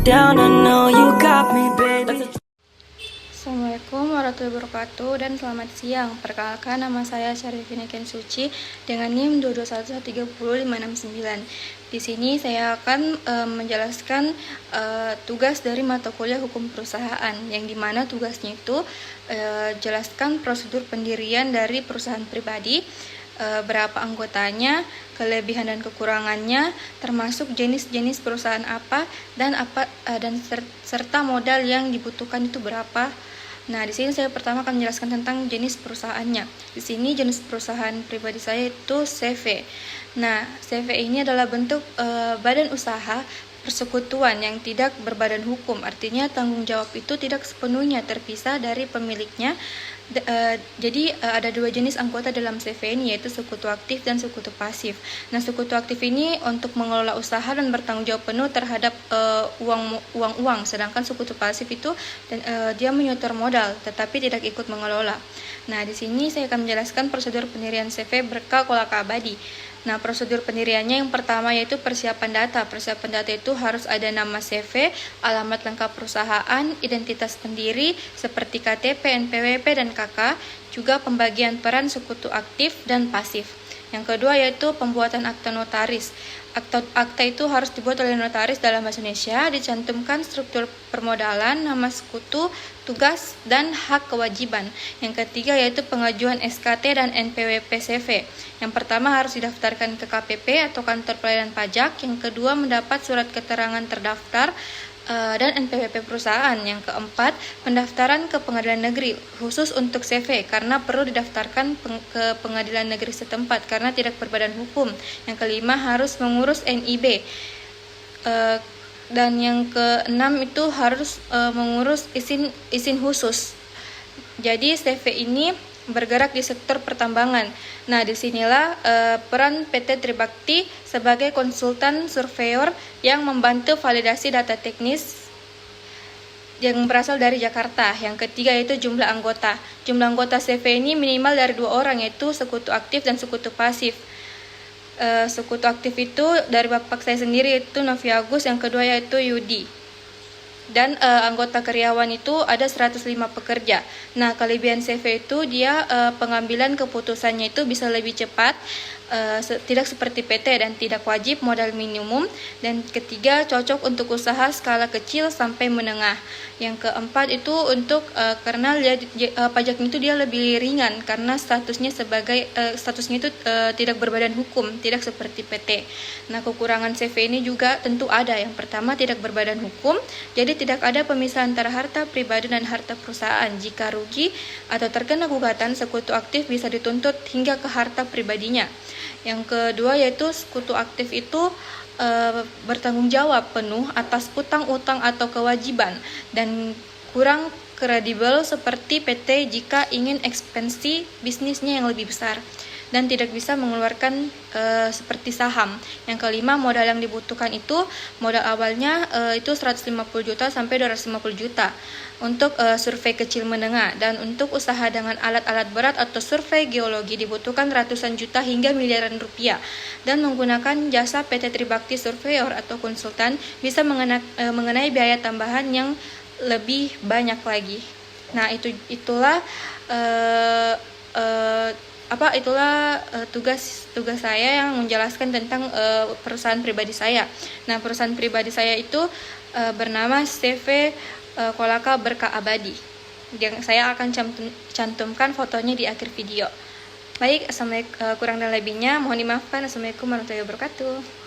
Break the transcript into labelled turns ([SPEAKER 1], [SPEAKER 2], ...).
[SPEAKER 1] down, I know you got me, baby.
[SPEAKER 2] Assalamualaikum warahmatullahi wabarakatuh dan selamat siang. Perkenalkan, nama saya Syarifina Kensuci dengan NIM 221130569. Di sini saya akan menjelaskan tugas dari mata kuliah hukum perusahaan, yang dimana tugasnya itu jelaskan prosedur pendirian dari perusahaan pribadi, berapa anggotanya, kelebihan dan kekurangannya, termasuk jenis-jenis perusahaan apa dan serta modal yang dibutuhkan itu berapa. Nah, di sini saya pertama akan menjelaskan tentang jenis perusahaannya. Di sini jenis perusahaan pribadi saya itu CV. Nah, CV ini adalah bentuk badan usaha persekutuan yang tidak berbadan hukum. Artinya tanggung jawab itu tidak sepenuhnya terpisah dari pemiliknya. Jadi ada dua jenis anggota dalam CV ini, yaitu sekutu aktif dan sekutu pasif. Nah, sekutu aktif ini untuk mengelola usaha dan bertanggung jawab penuh terhadap uang, sedangkan sekutu pasif itu dia menyetor modal tetapi tidak ikut mengelola. Nah, di sini saya akan menjelaskan prosedur pendirian CV berkah kolaka abadi. Nah, prosedur pendiriannya yang pertama yaitu persiapan data. Persiapan data itu harus ada nama CV, alamat lengkap perusahaan, identitas pendiri seperti KTP, NPWP, dan KK, juga pembagian peran sekutu aktif dan pasif. Yang kedua yaitu pembuatan akta notaris. Akta itu harus dibuat oleh notaris dalam bahasa Indonesia, dicantumkan struktur permodalan, nama sekutu, tugas, dan hak kewajiban. Yang ketiga yaitu pengajuan SKT dan NPWP CV. Yang pertama harus didaftarkan ke KPP atau kantor pelayanan pajak. Yang kedua mendapat surat keterangan terdaftar dan NPWP perusahaan. Yang keempat, pendaftaran ke pengadilan negeri khusus untuk CV karena perlu didaftarkan ke pengadilan negeri setempat karena tidak berbadan hukum. Yang kelima, harus mengurus NIB. Dan yang keenam itu harus mengurus izin khusus. Jadi CV ini bergerak di sektor pertambangan. Nah, disinilah peran PT Tribakti sebagai konsultan surveyor yang membantu validasi data teknis yang berasal dari Jakarta. Yang ketiga yaitu jumlah anggota. Jumlah anggota CV ini minimal dari 2 orang, yaitu sekutu aktif dan sekutu pasif. Sekutu aktif itu dari bapak saya sendiri yaitu Novi Agus, yang kedua yaitu Yudi. Dan anggota karyawan itu ada 105 pekerja. Nah, kelebihan CV itu dia pengambilan keputusannya itu bisa lebih cepat, tidak seperti PT dan tidak wajib modal minimum. Dan ketiga, cocok untuk usaha skala kecil sampai menengah. Yang keempat itu untuk karena pajaknya itu dia lebih ringan karena statusnya itu tidak berbadan hukum, tidak seperti PT. Nah, kekurangan CV ini juga tentu ada. Yang pertama, tidak berbadan hukum, jadi tidak ada pemisahan antara harta pribadi dan harta perusahaan. Jika rugi atau terkena gugatan, sekutu aktif bisa dituntut hingga ke harta pribadinya. Yang kedua yaitu sekutu aktif itu bertanggung jawab penuh atas utang-utang atau kewajiban dan kurang kredibel seperti PT jika ingin ekspansi bisnisnya yang lebih besar dan tidak bisa mengeluarkan seperti saham. Yang kelima, modal yang dibutuhkan itu modal awalnya itu 150 juta sampai 250 juta untuk survei kecil menengah, dan untuk usaha dengan alat-alat berat atau survei geologi dibutuhkan ratusan juta hingga miliaran rupiah. Dan menggunakan jasa PT Tribakti Surveyor atau konsultan bisa mengenai biaya tambahan yang lebih banyak lagi. Nah, itulah tugas saya yang menjelaskan tentang perusahaan pribadi saya. Nah, perusahaan pribadi saya itu bernama CV Kolaka Berkah Abadi. Yang saya akan cantumkan fotonya di akhir video. Baik, kurang dan lebihnya mohon dimaafkan. Assalamualaikum warahmatullahi wabarakatuh.